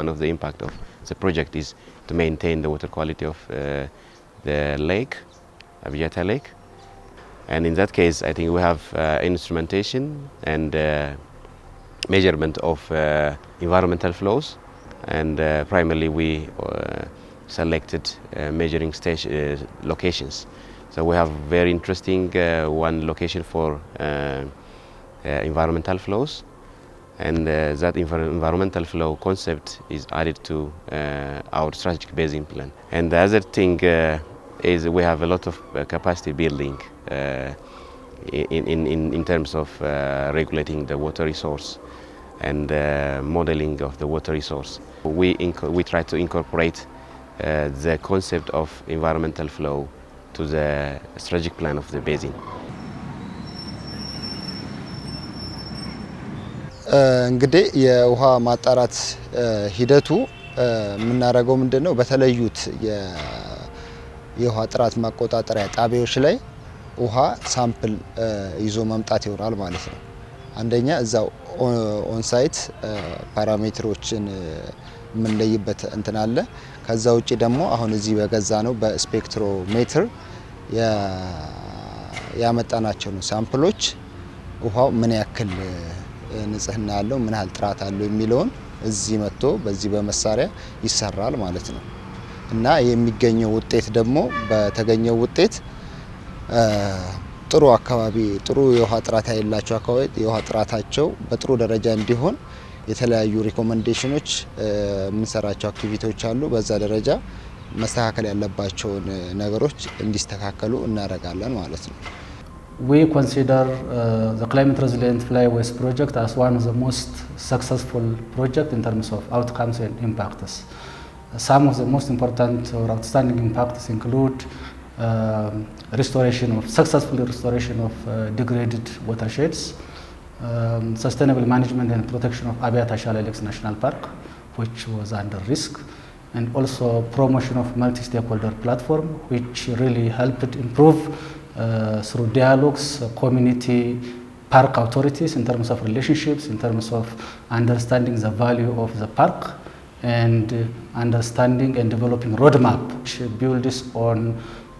one of the impact of the project is to maintain the water quality of the lake, Abiyata Lake. And in that case, I think we have instrumentation and measurement of environmental flows, and primarily we selected measuring locations. So we have very interesting one location for environmental flows, and that environmental flow concept is added to our strategic basin plan. And the other thing is we have a lot of capacity building in terms of regulating the water resource and modeling of the water resource. We try to incorporate the concept of environmental flow to the strategic plan of the basin. እንግዲህ የውሃ ማጣራት ሂደቱ የምናደርገው ምንድነው በተለዩት የውሃ ጥራት ማቆጣጠሪያ ጣቢያዎች ላይ ውሃ ሳምፕል ይዞ መምጣት ይሆናል ማለት ነው። አንደኛ እዛው ኦን ሳይት ፓራሜትሮችን የምንለይበት እንትን አለ። ከዛ ውጪ ደግሞ አሁን እዚህ በገዛ ነው በስፔክትሮሜትር ያመጣናቸው ነው ሳምፕሎች ውሃው ምን ያክል ንጽህና ያለው ምን ያህል ጥራት አለው የሚለውን እዚህ መጥቶ በዚህ በመሳሪያ ይሰራል ማለት ነው። እና የሚገኘው ውጤት ደግሞ በተገኘው ውጤት ጥሩ አካባቢ ጥሩ የውሃ ጥራት ያላቸው አካባቢ የውሃ ጥራታቸው በጥሩ ደረጃ እንዲሆን የተለያዩ ሪኮመንዴሽኖች የምንሰራቸው አክቲቪቲዎች አሉ። በዛ ደረጃ መስተካከል ያለባቸው ነገሮች እንዲስተካከሉ እናደርጋለን ማለት ነው። We consider the climate resilient fly waste project as one of the most successful projects in terms of outcomes and impacts. Some of the most important or outstanding impacts include successful restoration of degraded watersheds, sustainable management and protection of Abiyata Shala Lakes National Park, which was under risk, and also promotion of multi-stakeholder platform, which really helped improve through dialogues, community, park authorities in terms of relationships, in terms of understanding the value of the park, and understanding and developing roadmap which builds on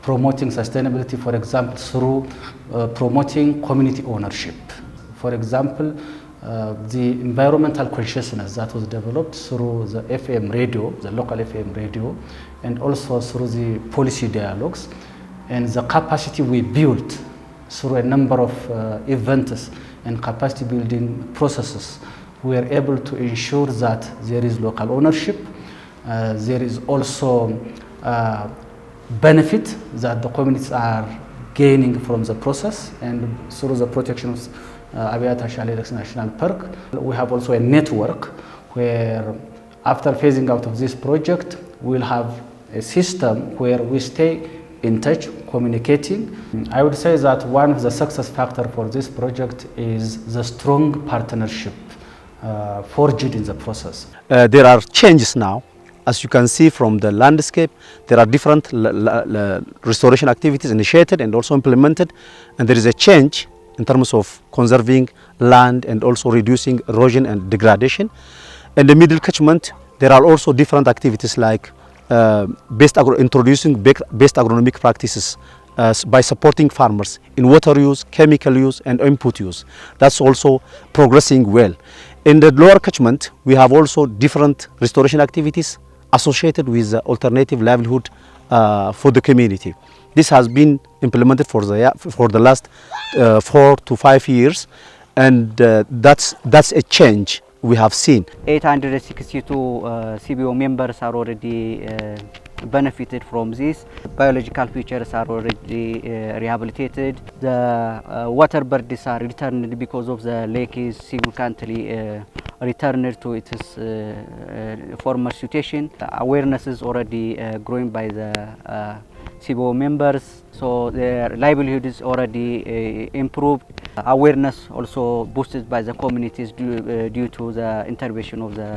promoting sustainability, for example, through promoting community ownership. For example, the environmental consciousness that was developed through the FM radio, the local FM radio, and also through the policy dialogues, and the capacity we built through a number of events and capacity building processes. We are able to ensure that there is local ownership, there is also benefit that the communities are gaining from the process, and through the protection of Abiyata Shala Lakes National Park. We have also a network where after phasing out of this project, we will have a system where we stay in touch, communicating. I would say that one of the success factors for this project is the strong partnership forged in the process. There are changes now. As you can see from the landscape, there are different restoration activities initiated and also implemented, and there is a change in terms of conserving land and also reducing erosion and degradation. In the middle catchment, there are also different activities like introducing best agronomic practices by supporting farmers in water use, chemical use and input use. That's also progressing well. In the lower catchment, we have also different restoration activities associated with alternative livelihood for the community. This has been implemented for the last 4 to 5 years, and that's a change we have seen. 862 CBO members are already benefited from this. Biological features are already rehabilitated. The water birds are returned because of the lake is significantly returned to its former situation. Awareness is already growing by the CBO members, so their livelihood is already improved. Awareness also boosted by the communities due to the intervention of the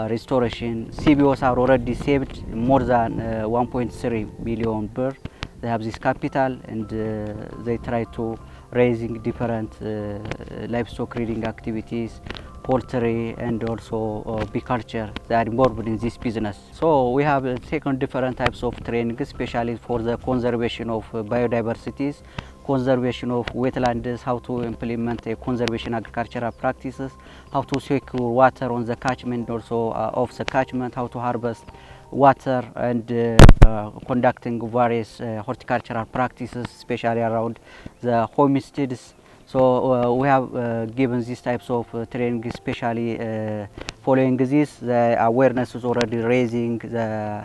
restoration. CBOs are already saved more than 1.3 billion per. They have this capital, and they try to raising different livestock breeding activities, poultry and also bee culture. They are involved in this business. So we have taken different types of training, especially for the conservation of biodiversities, conservation of wetlands, how to implement conservation agricultural practices, how to secure water on the catchment, also off the catchment, how to harvest water, and conducting various horticultural practices, especially around the homesteads. So we have given these types of training, especially following this, the awareness is already raising, the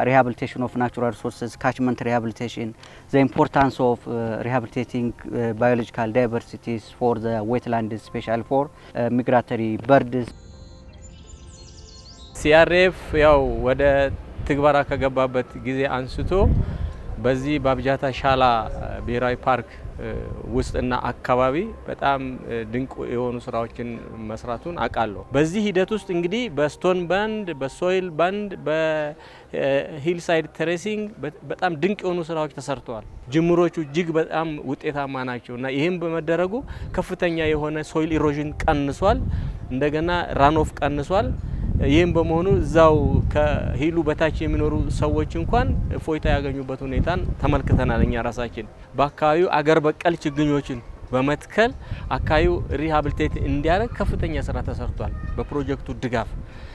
rehabilitation of natural resources, catchment rehabilitation, the importance of rehabilitating biological diversities for the wetlands, especially for migratory birds. ሲአርኤፍ ያው ወደ ትግበራ ከገባበት ጊዜ አንስቶ በዚህ በአብያታ ሻላ ብሔራዊ ፓርክ ውስጥና አካባቢ በጣም ድንቅ የሆኑ ስራዎችን መስራቱን አቃለሁ። በዚህ ሂደት ውስጥ እንግዲህ በስቶን ባንድ፣ በሶይል ባንድ፣ በሂልሳይድ ትሬሲንግ በጣም ድንቅ የሆኑ ስራዎች ተሰርተዋል። ጅምሮቹ እጅግ በጣም ውጤታማ ናቸውና ይሄም በመደረጉ ከፍተኛ የሆነ ሶይል ኢሮዥን ቀንሷል። እንደገና ራንኦፍ ቀንሷል። ይህም በመሆኑ እዛው ከሂሉ በታች የሚኖሩ ሰዎች እንኳን ፎይታ ያገኙበት ሁኔታን ተመልክተናል። እኛ ራሳችን በአካባቢው አገር በቀል ችግኞችን በመትከል አካባቢው ሪሃቢሊቴት እንዲያደርግ ከፍተኛ ስራ ተሰርቷል። በፕሮጀክቱ ድጋፍ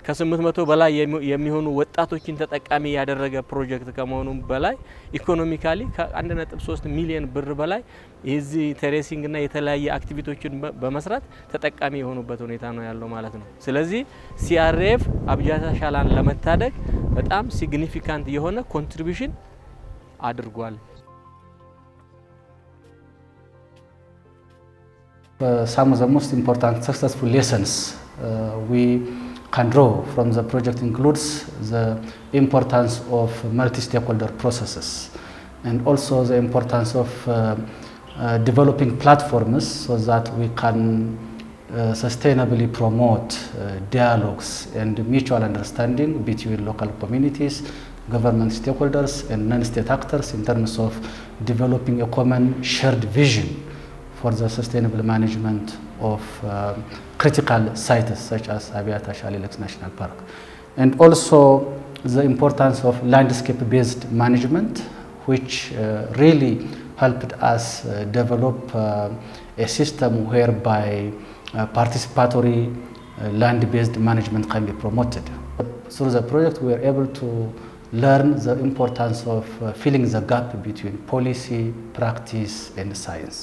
ከ800 በላይ የሚሆኑ ወጣቶችን ተጠቃሚ ያደረገ ፕሮጀክት ከመሆኑ በላይ ኢኮኖሚካሊ ከ1.3 ሚሊዮን ብር በላይ የዚህ ቴሬሲንግ እና የተለያየ አክቲቪቲዎችን በመስራት ተጠቃሚ የሆኑበት ሁኔታ ነው ያለው ማለት ነው። ስለዚህ ሲአርኤፍ አብያታ ሻላን ለመታደግ በጣም ሲግኒፊካንት የሆነ ኮንትሪቢዩሽን አድርጓል። Some of the most important successful lessons we can draw from the project includes the importance of multi-stakeholder processes and also the importance of developing platforms so that we can sustainably promote dialogues and mutual understanding between local communities, government stakeholders and non-state actors in terms of developing a common shared vision for the sustainable management of critical sites such as Abiata Shale Lakes National Park. And also the importance of landscape-based management, which really helped us develop a system whereby participatory land-based management can be promoted. Through the project we were able to learn the importance of filling the gap between policy, practice and science.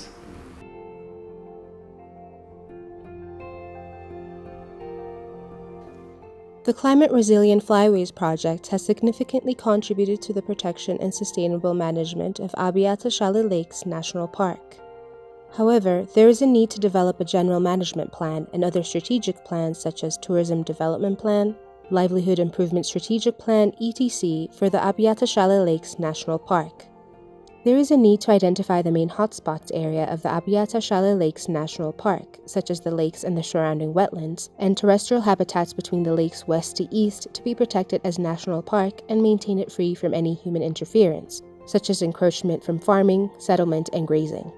The Climate Resilient Flyways project has significantly contributed to the protection and sustainable management of Abiata Shale Lakes National Park. However, there is a need to develop a general management plan and other strategic plans such as Tourism Development Plan, Livelihood Improvement Strategic Plan, etc. for the Abiata Shale Lakes National Park. There is a need to identify the main hotspots area of the Abiata Shale Lakes National Park, such as the lakes and the surrounding wetlands, and terrestrial habitats between the lakes west to east to be protected as national park and maintain it free from any human interference, such as encroachment from farming, settlement, and grazing.